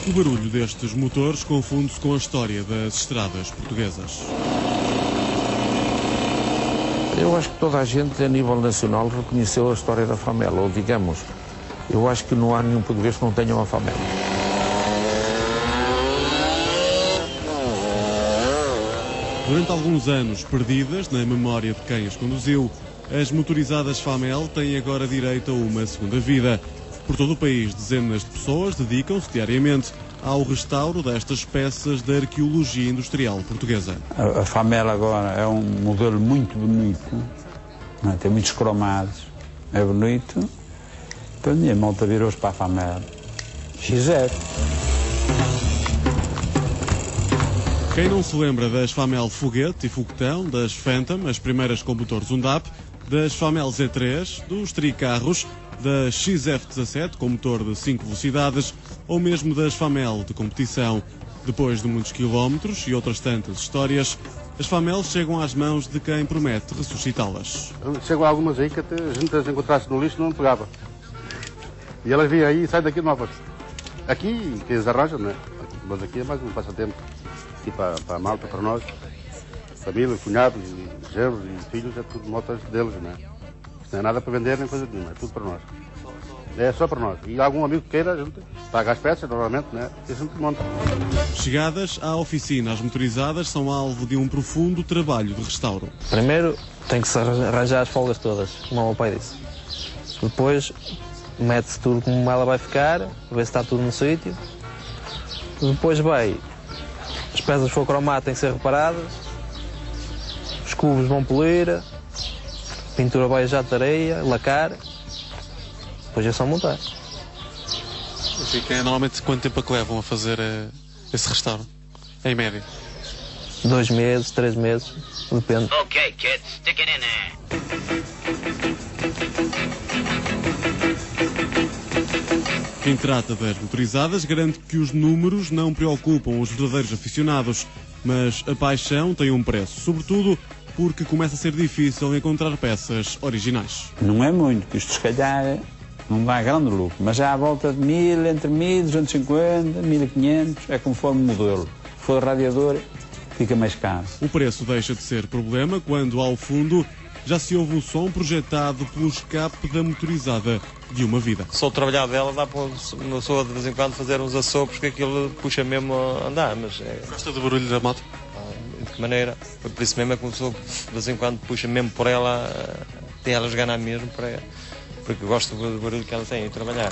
O barulho destes motores confunde-se com a história das estradas portuguesas. Eu acho que toda a gente, a nível nacional, reconheceu a história da Famel, ou digamos, eu acho que não há nenhum português que não tenha uma Famel. Durante alguns anos perdidas na memória de quem as conduziu, as motorizadas Famel têm agora direito a uma segunda vida. Por todo o país, dezenas de pessoas dedicam-se diariamente ao restauro destas peças da arqueologia industrial portuguesa. A Famel agora é um modelo muito bonito, não é? Tem muitos cromados, é bonito. Então a malta virou-se para a Famel. XR. Quem não se lembra das Famel Foguete e Foguetão, das Phantom, as primeiras com motores Undap, das Famel Z3, dos tricarros, da XF17 com motor de 5 velocidades ou mesmo das Famel de competição. Depois de muitos quilómetros e outras tantas histórias, as Famel chegam às mãos de quem promete ressuscitá-las. Chegam algumas aí que até a gente as encontrasse no lixo não pegava. E elas vinham aí e saem daqui novas. Aqui, que eles arranjam, né? Mas aqui é mais um passatempo. Aqui para a malta, para nós. Família, cunhados, genros e filhos, é tudo motas deles, né? Não é nada para vender nem coisa nenhuma, é tudo para nós. É só para nós. E algum amigo que queira, a gente paga as peças, normalmente, né? E a gente monta. Chegadas à oficina, as motorizadas são alvo de um profundo trabalho de restauro. Primeiro tem que se arranjar as folgas todas, como o meu pai disse. Depois mete-se tudo como ela vai ficar, ver se está tudo no sítio. Depois vai, as peças for cromar têm que ser reparadas, os cubos vão polir, a pintura vai já de areia, lacar, depois é só montar. Normalmente quanto tempo é que levam a fazer esse restauro? Em média? 2 meses, 3 meses, depende. Okay, kids, stick it in there. Quem trata das motorizadas garante que os números não preocupam os verdadeiros aficionados, mas a paixão tem um preço, sobretudo porque começa a ser difícil encontrar peças originais. Não é muito, que isto se calhar não dá grande lucro, mas já à volta de 1000, entre 1250, 1500, é conforme o modelo. Se for radiador, fica mais caro. O preço deixa de ser problema quando, ao fundo, já se ouve o som projetado pelo escape da motorizada de uma vida. Só o trabalhar dela dá para uma pessoa de vez em quando fazer uns assopros que aquilo puxa mesmo a andar, mas é... Gosta do barulho da moto? De que maneira? Por isso mesmo é que uma pessoa de vez em quando puxa mesmo por ela, até ela ganhar mesmo para ela, porque eu gosto do barulho que ela tem em trabalhar.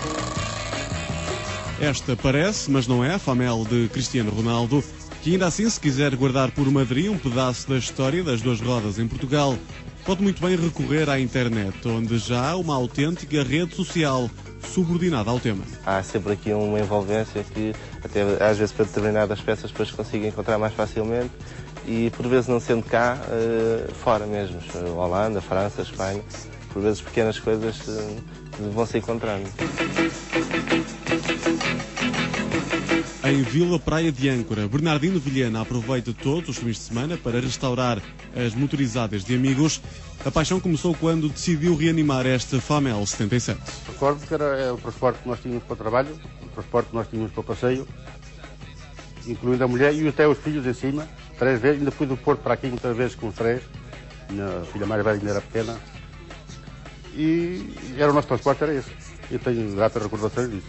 Esta parece, mas não é, a Famel de Cristiano Ronaldo, que ainda assim, se quiser guardar por madrinha um pedaço da história das duas rodas em Portugal, pode muito bem recorrer à internet, onde já há uma autêntica rede social subordinada ao tema. Há sempre aqui uma envolvência que, até às vezes para determinadas peças, depois consigo encontrar mais facilmente e, por vezes, não sendo cá, fora mesmo, Holanda, França, Espanha, por vezes pequenas coisas vão se encontrando. Em Vila Praia de Âncora, Bernardino Vilhena aproveita todos os fins de semana para restaurar as motorizadas de amigos. A paixão começou quando decidiu reanimar esta Famel 77. Recordo que era o transporte que nós tínhamos para o trabalho, o transporte que nós tínhamos para o passeio, incluindo a mulher e até os filhos em cima. 3 vezes, ainda fui do Porto para aqui muitas vezes com os 3. Minha filha mais velha ainda era pequena. E era o nosso transporte, era esse. Eu tenho gratas recordações disso.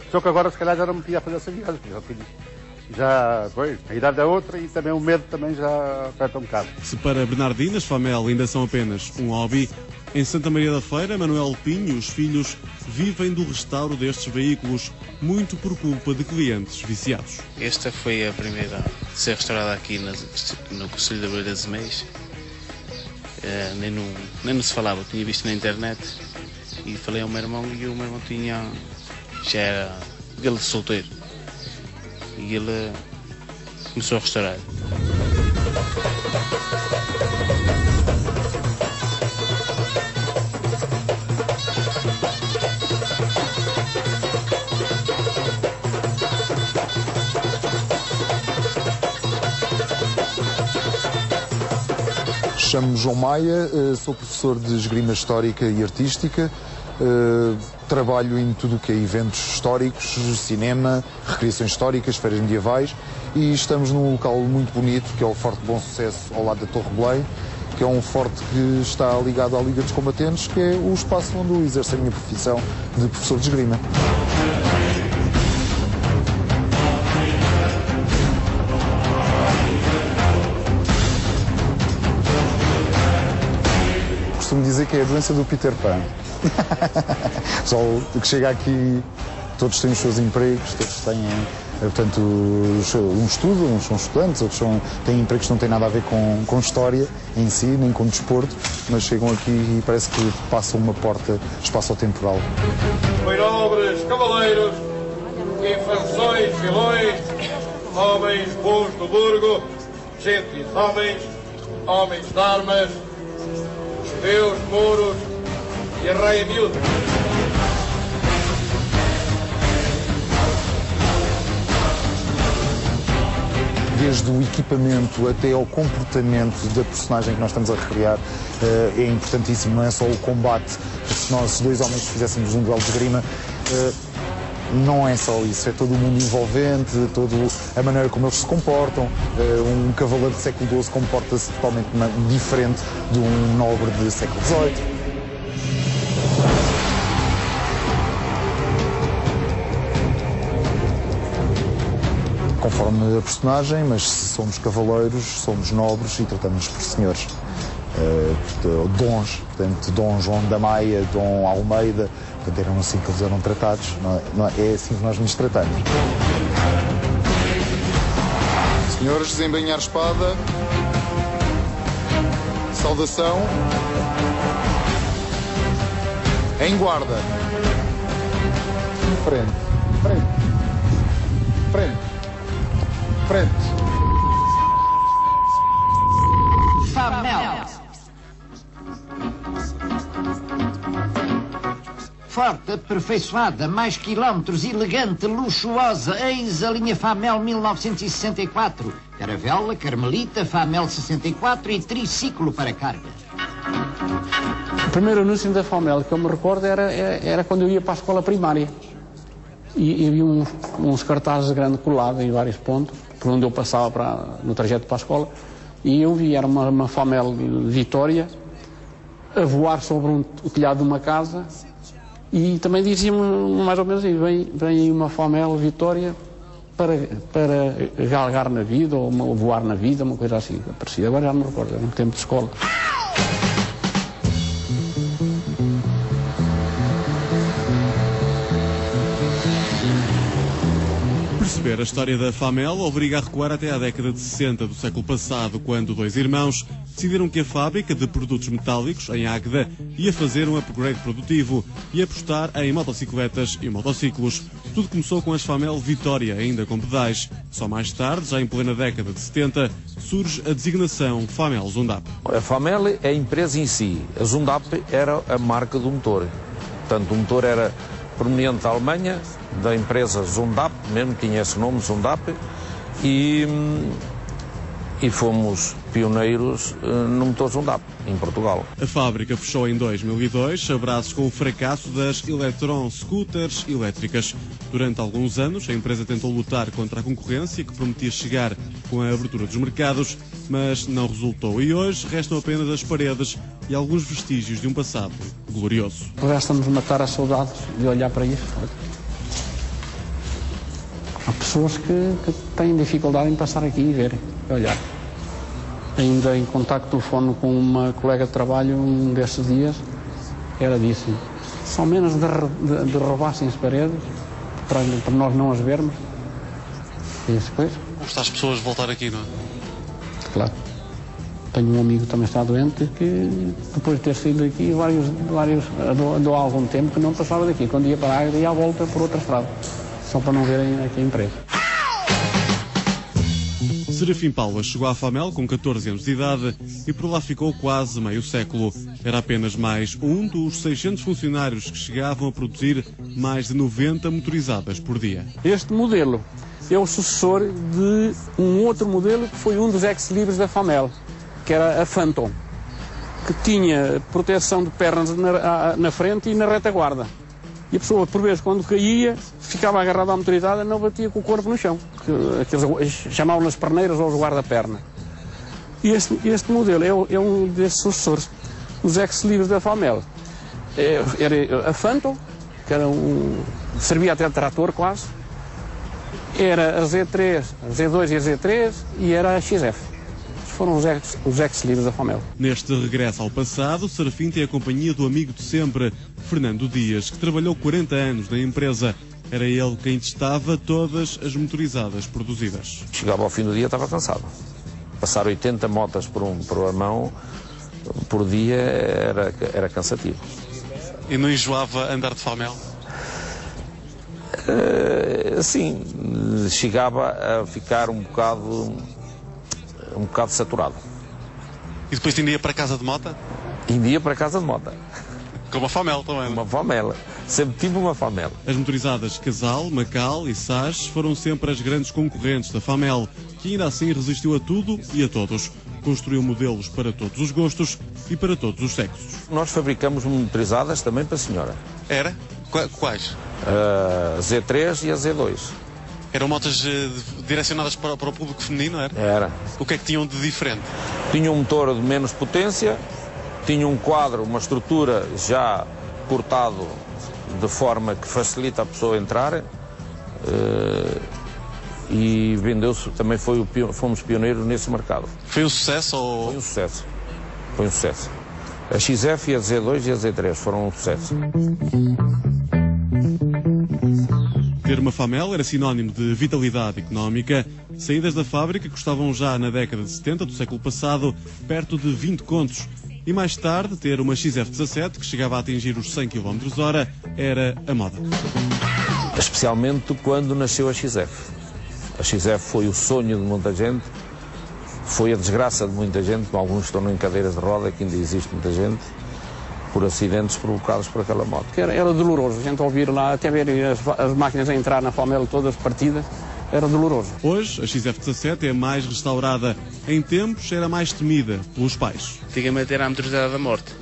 Só que agora, se calhar, já não me podia fazer essa viagem. Pois, a idade é outra e também o medo também já aperta um bocado. Se para Bernardino as Famel ainda são apenas um hobby, em Santa Maria da Feira, Manuel Pinho e os filhos vivem do restauro destes veículos, muito por culpa de clientes viciados. Esta foi a primeira a ser restaurada aqui no Concelho de Abreu das Meias. Nem não se falava, eu tinha visto na internet e falei ao meu irmão e o meu irmão já era ele solteiro e ele começou a restaurar. Chamo-me João Maia, sou professor de esgrima histórica e artística. trabalho em tudo o que é eventos históricos, cinema, recriações históricas, feiras medievais, e estamos num local muito bonito, que é o Forte Bom Sucesso, ao lado da Torre Belém, que é um forte que está ligado à Liga dos Combatentes, que é o espaço onde eu exerço a minha profissão de professor de esgrima. Costumo dizer que é a doença do Peter Pan. Só que chega aqui, todos têm os seus empregos, todos têm, portanto, um estudo, uns são estudantes, outros têm empregos que não têm nada a ver com história em si, nem com desporto, mas chegam aqui e parece que passam uma porta espaço-temporal. Foi nobres, cavaleiros, infanções, filões, homens bons do burgo, gentis homens de armas, judeus, mouros e a raia miúda. Desde o equipamento até ao comportamento da personagem que nós estamos a recriar é importantíssimo, não é só o combate, se nós dois homens fizéssemos um duelo de esgrima, não é só isso, é todo o mundo envolvente, toda a maneira como eles se comportam. Um cavaleiro do século XII comporta-se totalmente diferente de um nobre do século XVIII. Conforme a personagem, mas se somos cavaleiros, somos nobres e tratamos por senhores. Dons, portanto, Dom João da Maia, Dom Almeida, portanto, eram assim que eles eram tratados, é assim que nós nos tratamos. Senhores, desembainhar espada, saudação, em guarda, frente, frente, frente. Famel. Forte, aperfeiçoada, mais quilómetros, elegante, luxuosa, eis a linha Famel 1964. Caravela, Carmelita, Famel 64 e triciclo para cargas. O primeiro anúncio da Famel que eu me recordo era quando eu ia para a escola primária. E havia uns cartazes grandes colados em vários pontos, por onde eu passava no trajeto para a escola, e eu vi, era uma Famel Vitória a voar sobre o telhado de uma casa, e também dizia-me mais ou menos aí, vem aí uma Famel Vitória para galgar na vida, ou voar na vida, uma coisa assim, parecida. Agora já não me recordo, era um tempo de escola. Perceber a história da Famel obriga a recuar até à década de 60 do século passado, quando dois irmãos decidiram que a fábrica de produtos metálicos, em Águeda, ia fazer um upgrade produtivo e apostar em motocicletas e motociclos. Tudo começou com as Famel Vitória, ainda com pedais. Só mais tarde, já em plena década de 70, surge a designação Famel Zundap. A Famel é a empresa em si, a Zundap era a marca do motor. Portanto, o motor era proveniente da Alemanha, da empresa Zundap, mesmo tinha esse nome, Zundap, e fomos pioneiros no motor Zundap, em Portugal. A fábrica fechou em 2002, a braços com o fracasso das Electron Scooters elétricas. Durante alguns anos, a empresa tentou lutar contra a concorrência, que prometia chegar com a abertura dos mercados, mas não resultou. E hoje restam apenas as paredes e alguns vestígios de um passado glorioso. Resta-nos matar as saudades de olhar para isso. Há pessoas que têm dificuldade em passar aqui e verem, olhar. Ainda em contacto telefone com uma colega de trabalho um destes dias, ela disse, só menos derrubassem as paredes para nós não as vermos. E depois... Custa as pessoas voltar aqui, não é? Claro. Tenho um amigo que também está doente que depois de ter saído daqui há algum tempo que não passava daqui. Quando ia para a Águeda ia à volta por outra estrada, só para não verem aqui a empresa. Serafim Paula chegou à Famel com 14 anos de idade e por lá ficou quase meio século. Era apenas mais um dos 600 funcionários que chegavam a produzir mais de 90 motorizadas por dia. Este modelo é o sucessor de um outro modelo que foi um dos ex-libris da Famel, que era a Phantom, que tinha proteção de pernas na frente e na retaguarda. E a pessoa, por vezes, quando caía, ficava agarrada à motorizada e não batia com o corpo no chão. Chamavam nas perneiras ou os guarda-perna. E este modelo é um desses sucessores, os ex-libres da Famel. Era a Phantom, que servia até de trator quase, era a Z3, a Z2 e a Z3 e era a XF. Foram os ex-livros da Famel. Neste regresso ao passado, Serafim tem a companhia do amigo de sempre, Fernando Dias, que trabalhou 40 anos na empresa. Era ele quem testava todas as motorizadas produzidas. Chegava ao fim do dia, estava cansado. Passar 80 motas por a mão por dia era cansativo. E não enjoava andar de Famel? Sim, chegava a ficar um bocado saturado. E depois ainda ia para casa de moto? Ainda ia para casa de moto. Com uma Famel também? Uma Famel. Sempre tive uma Famel. As motorizadas Casal, Macal e Sage foram sempre as grandes concorrentes da Famel, que ainda assim resistiu a tudo e a todos. Construiu modelos para todos os gostos e para todos os sexos. Nós fabricamos motorizadas também para a senhora. Era? Quais? A Z3 e a Z2. Eram motas direcionadas para o público feminino, era? Era. O que é que tinham de diferente? Tinha um motor de menos potência, tinha um quadro, uma estrutura já cortado de forma que facilita a pessoa entrar e vendeu-se, também fomos pioneiros nesse mercado. Foi um sucesso? Ou... Foi um sucesso. Foi um sucesso. A XF, a Z2 e a Z3 foram um sucesso. Ter uma Famel era sinónimo de vitalidade económica. Saídas da fábrica custavam já na década de 70 do século passado perto de 20 contos. E mais tarde, ter uma XF17 que chegava a atingir os 100 km/h era a moda. Especialmente quando nasceu a XF. A XF foi o sonho de muita gente, foi a desgraça de muita gente, alguns estão em cadeiras de roda, que ainda existe muita gente, por acidentes provocados por aquela moto. Era doloroso, a gente ouvir lá, até ver as máquinas a entrar na Famel todas partidas, era doloroso. Hoje, a XF17 é mais restaurada. Em tempos, era mais temida pelos pais. Antigamente era a motorizada da morte.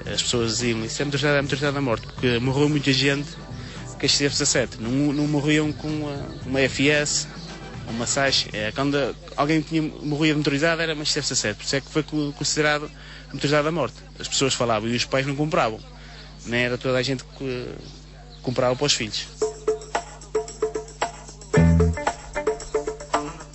As pessoas diziam, isso é a motorizada da morte, porque morreu muita gente com a XF17. Não morriam com uma FS, uma Sage. Quando alguém morria de motorizada, era uma XF17. Por isso é que foi considerado a motorizada da morte. As pessoas falavam e os pais não compravam. Nem era toda a gente que comprava para os filhos.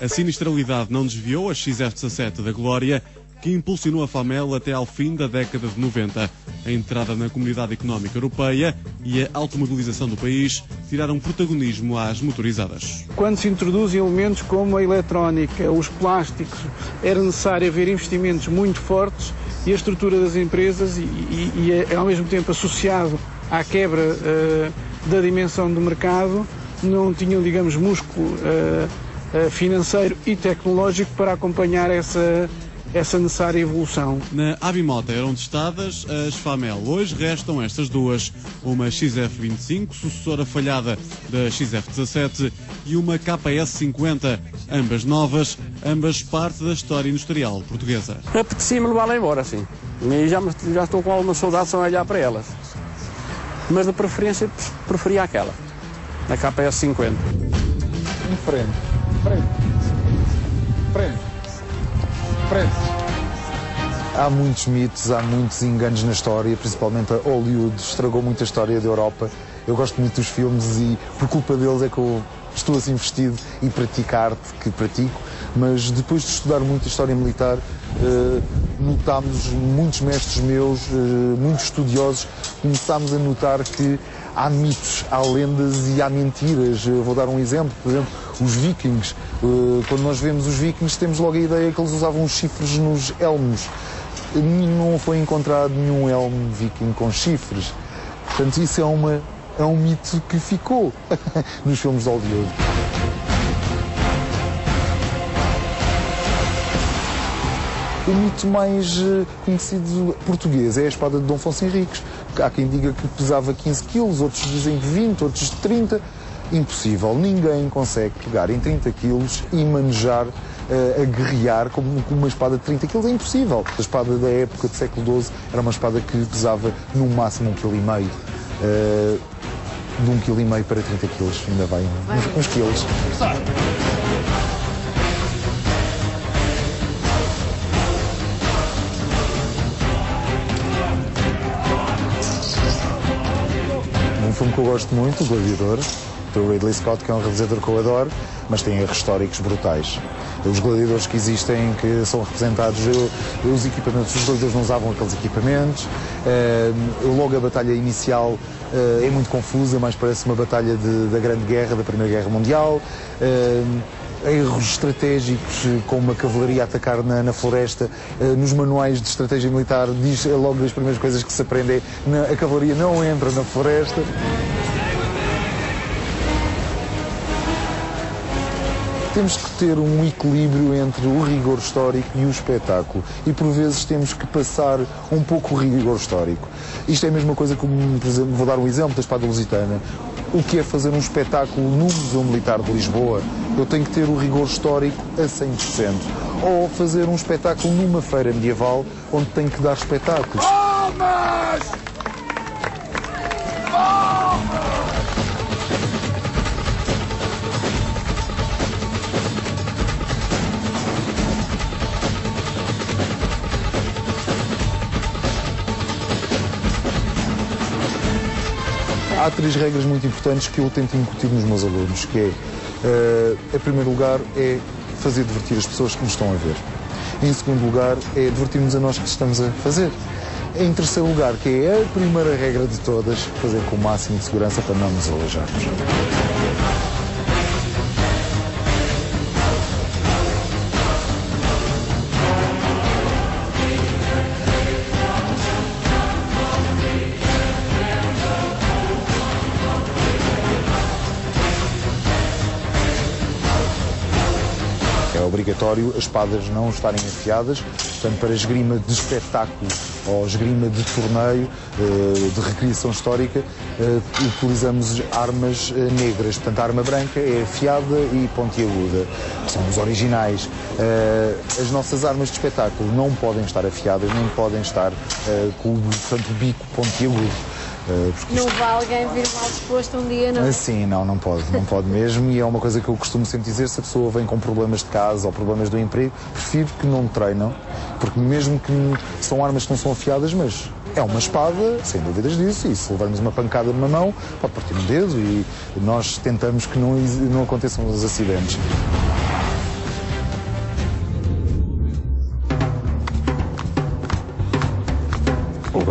A sinistralidade não desviou a XF17 da glória, que impulsionou a Famel até ao fim da década de 90. A entrada na Comunidade Económica Europeia e a automobilização do país tiraram protagonismo às motorizadas. Quando se introduzem elementos como a eletrónica, os plásticos, era necessário haver investimentos muito fortes e a estrutura das empresas e ao mesmo tempo associado à quebra da dimensão do mercado, não tinham, digamos, músculo financeiro e tecnológico para acompanhar essa necessária evolução. Na Abimota eram testadas as Famel. Hoje restam estas duas, uma XF25, sucessora falhada da XF17, e uma KS50, ambas novas, ambas parte da história industrial portuguesa. Apetecia-me levá-la embora, sim. E já estou com alguma saudade só a olhar para elas. Mas de preferência preferia aquela, a KS50. Em frente. Há muitos mitos, há muitos enganos na história, principalmente a Hollywood estragou muito a história da Europa. Eu gosto muito dos filmes e por culpa deles é que eu estou assim vestido e pratico a arte que pratico, mas depois de estudar muito a história militar, notámos, muitos mestres meus, muitos estudiosos, começámos a notar que há mitos, há lendas e há mentiras. Eu vou dar um exemplo, por exemplo, os vikings. Quando nós vemos os vikings temos logo a ideia que eles usavam os chifres nos elmos. Não foi encontrado nenhum elmo viking com chifres. Portanto, isso é um mito que ficou nos filmes de Hollywood. O mito mais conhecido português é a espada de Dom Afonso Henriques. Há quem diga que pesava 15 quilos, outros dizem que 20, outros 30. Impossível, ninguém consegue pegar em 30 quilos e manejar a guerrear como uma espada de 30 kg. É impossível. A espada da época do século XII era uma espada que pesava no máximo 1,5 kg. De 1,5 kg para 30 kg, ainda vai uns quilos. Um filme que eu gosto muito, O Gladiador, do Ridley Scott, que é um realizador que eu adoro, mas tem erros históricos brutais. Os gladiadores que existem, que são representados, os equipamentos, os gladiadores não usavam aqueles equipamentos, logo a batalha inicial é muito confusa, mas parece uma batalha da Grande Guerra, da Primeira Guerra Mundial. Erros estratégicos, como a cavalaria a atacar na floresta. Nos manuais de estratégia militar diz logo das primeiras coisas que se aprende é a cavalaria não entra na floresta. Temos que ter um equilíbrio entre o rigor histórico e o espetáculo. E por vezes temos que passar um pouco o rigor histórico. Isto é a mesma coisa como, por exemplo, vou dar um exemplo da espada lusitana. O que é fazer um espetáculo no Museu Militar de Lisboa? Eu tenho que ter o rigor histórico a 100%. Ou fazer um espetáculo numa feira medieval, onde tenho que dar espetáculos. Há 3 regras muito importantes que eu tento incutir nos meus alunos, que é, em primeiro lugar, é fazer divertir as pessoas que nos estão a ver. Em segundo lugar, é divertir-nos a nós que estamos a fazer. Em terceiro lugar, que é a primeira regra de todas, fazer com o máximo de segurança para não nos aleijarmos. É obrigatório as espadas não estarem afiadas, portanto, para esgrima de espetáculo ou esgrima de torneio, de recriação histórica, utilizamos armas negras, portanto, a arma branca é afiada e pontiaguda, que são os originais. As nossas armas de espetáculo não podem estar afiadas, nem podem estar com o bico pontiagudo. Não vai alguém vir mal disposto um dia, não? Sim, não pode mesmo, e é uma coisa que eu costumo sempre dizer: se a pessoa vem com problemas de casa ou problemas do emprego, prefiro que não treinam, porque mesmo que são armas que não são afiadas, mas é uma espada, sem dúvidas disso, e se levarmos uma pancada numa mão, pode partir um dedo, e nós tentamos que não aconteçam os acidentes.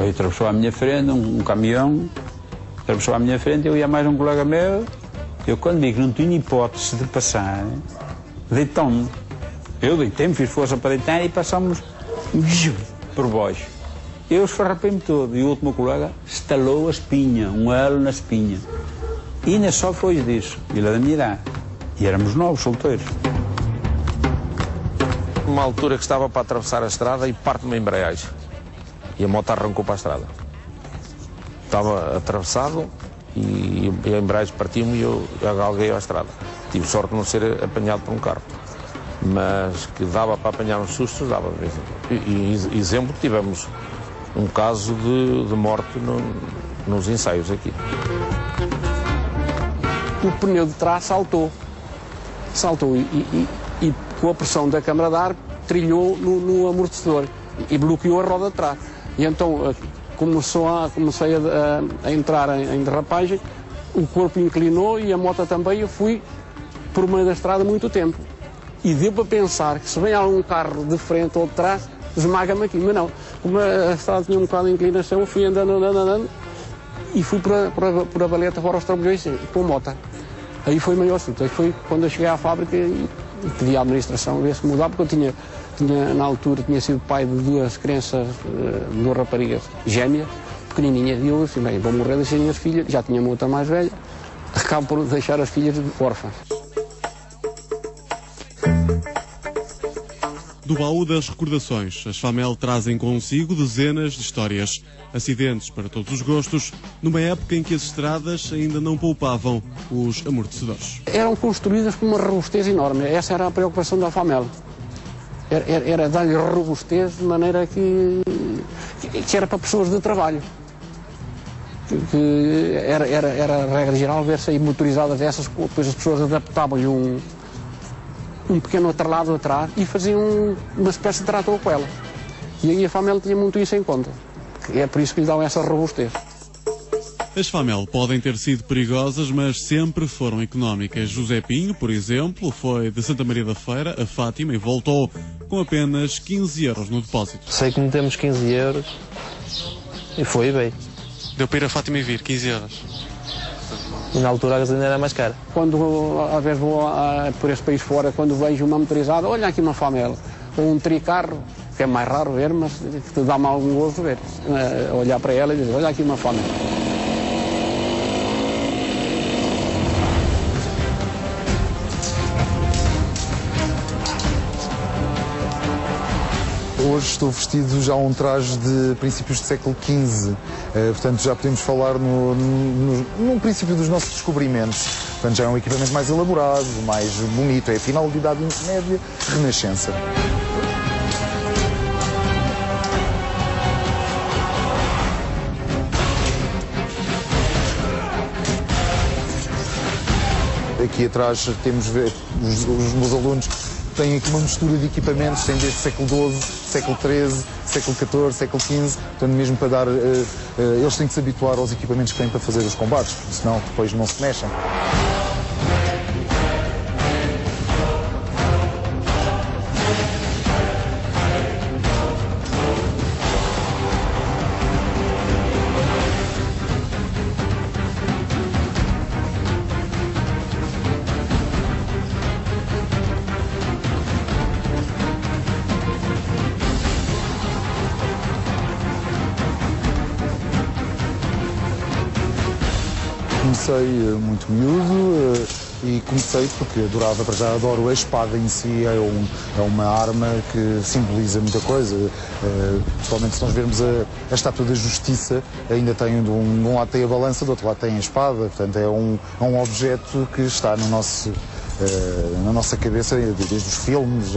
Aí atravessou à minha frente um caminhão, atravessou à minha frente, eu e mais um colega meu. Eu, quando vi que não tinha hipótese de passar, deitou-me. Eu deitei-me, fiz força para deitar e passámos por baixo. Eu esfarrapei-me todo e o último colega estalou a espinha, um elo na espinha. E ainda só foi disso, ele é da minha idade. E éramos novos, solteiros. Uma altura que estava para atravessar a estrada e parte-me a embreagem. E a moto arrancou para a estrada. Estava atravessado e a embreagem partiu-me e eu galguei à estrada. Tive sorte de não ser apanhado por um carro. Mas que dava para apanhar uns sustos, dava. E exemplo, tivemos um caso de morte nos ensaios aqui. O pneu de trás saltou e com a pressão da câmara de ar trilhou no amortecedor e bloqueou a roda de trás. E então comecei a entrar em derrapagem, o corpo inclinou e a moto também. Eu fui por meio da estrada muito tempo. E deu para pensar que se vem algum carro de frente ou de trás, esmaga-me aqui. Mas não, como a estrada tinha um bocado de inclinação, eu fui andando e fui por a valeta fora aos trambolhões com a moto. Aí foi o maior assunto. Aí foi quando eu cheguei à fábrica e pedi à administração ver se mudava, porque eu na altura tinha sido pai de 2 crianças, 2 raparigas gêmeas, pequenininhas, e eu assim, bem, vou morrer, deixei as minhas filhas, já tinha uma outra mais velha, acabo por deixar as filhas órfãs. Do baú das recordações, as FAMEL trazem consigo dezenas de histórias, acidentes para todos os gostos, numa época em que as estradas ainda não poupavam os amortecedores. Eram construídas com uma robustez enorme, essa era a preocupação da FAMEL. era dar-lhe robustez de maneira que era para pessoas de trabalho. Que era a regra geral ver-se aí motorizadas essas, depois as pessoas adaptavam-lhe um pequeno atrelado atrás e faziam uma espécie de trator com ela. E aí a Famel tinha muito isso em conta. É por isso que lhe dão essa robustez. As Famel podem ter sido perigosas, mas sempre foram económicas. José Pinho, por exemplo, foi de Santa Maria da Feira a Fátima e voltou com apenas 15 euros no depósito. Sei que metemos 15 euros e foi bem. Deu para ir a Fátima e vir, 15 euros. E na altura a gasolina era mais cara. Quando, às vezes, vou por esse país fora, quando vejo uma motorizada, olha aqui uma Famel, ou um tricarro, que é mais raro ver, mas que te dá-me algum gozo ver. Olhar para ela e dizer, olha aqui uma Famel. Hoje estou vestido já a um traje de princípios do século XV, portanto já podemos falar no princípio dos nossos descobrimentos. Portanto já é um equipamento mais elaborado, mais bonito, é final de idade média, renascença. Aqui atrás temos os meus alunos têm aqui uma mistura de equipamentos, têm desde século XII, século XIII, século XIV, século XV, portanto mesmo para dar, eles têm que se habituar aos equipamentos que têm para fazer os combates, senão depois não se mexem. Comecei muito miúdo e comecei porque adorava, para já adoro a espada em si, é uma arma que simboliza muita coisa, principalmente se nós vermos a estátua da justiça, ainda tem de um lado tem a balança, do outro lado tem a espada, portanto é um objeto que está no nosso, na nossa cabeça desde os filmes,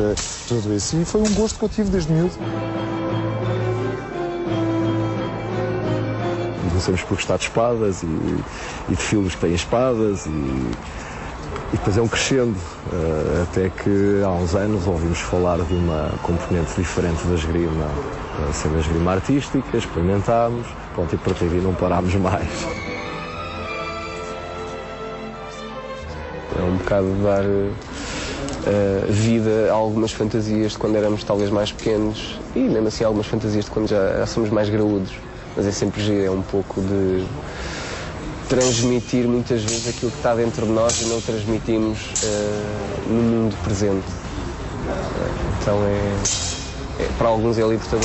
tudo isso, e foi um gosto que eu tive desde miúdo. Começamos por gostar de espadas e de filmes que têm espadas e depois é um crescendo, até que há uns anos ouvimos falar de uma componente diferente da esgrima, sendo a esgrima artística, experimentámos, pronto, e a partir daí não parámos mais. É um bocado dar vida a algumas fantasias de quando éramos talvez mais pequenos e mesmo assim algumas fantasias de quando já somos mais graúdos. Mas é sempre giro, é um pouco de transmitir muitas vezes aquilo que está dentro de nós e não transmitimos no mundo presente. Então para alguns é libertador.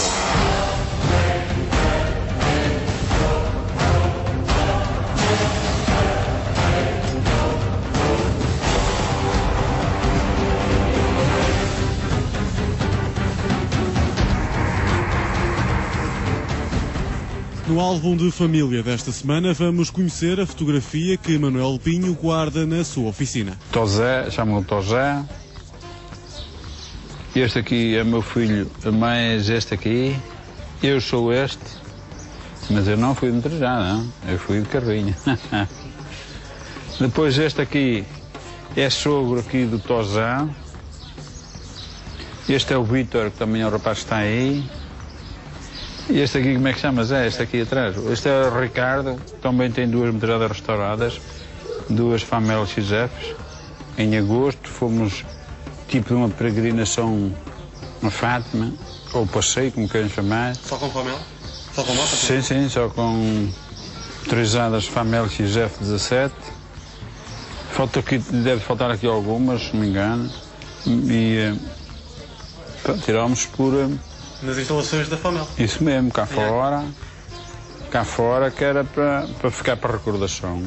No álbum de família desta semana vamos conhecer a fotografia que Manuel Pinho guarda na sua oficina. Tosé, chamam-o Tosé. Este aqui é meu filho, mais este aqui. Eu sou este, mas eu não fui de motorizada, não. Eu fui de carrinho. Depois este aqui é sogro aqui do Tosé. Este é o Vítor, que também é o rapaz que está aí. E este aqui, como é que chamas? Este aqui atrás. Este é o Ricardo, também tem duas motorizadas restauradas, duas Famel XFs. Em agosto fomos tipo de uma peregrinação a Fátima, ou passeio, como querem chamar. Só com Famel? Só com moto? Sim, sim, só com motorizadas Famel XF 17. Falta aqui, deve faltar aqui algumas, se não me engano. E pronto, tirámos por... Nas instalações da Famel. Isso mesmo, cá fora, que era para ficar para recordação.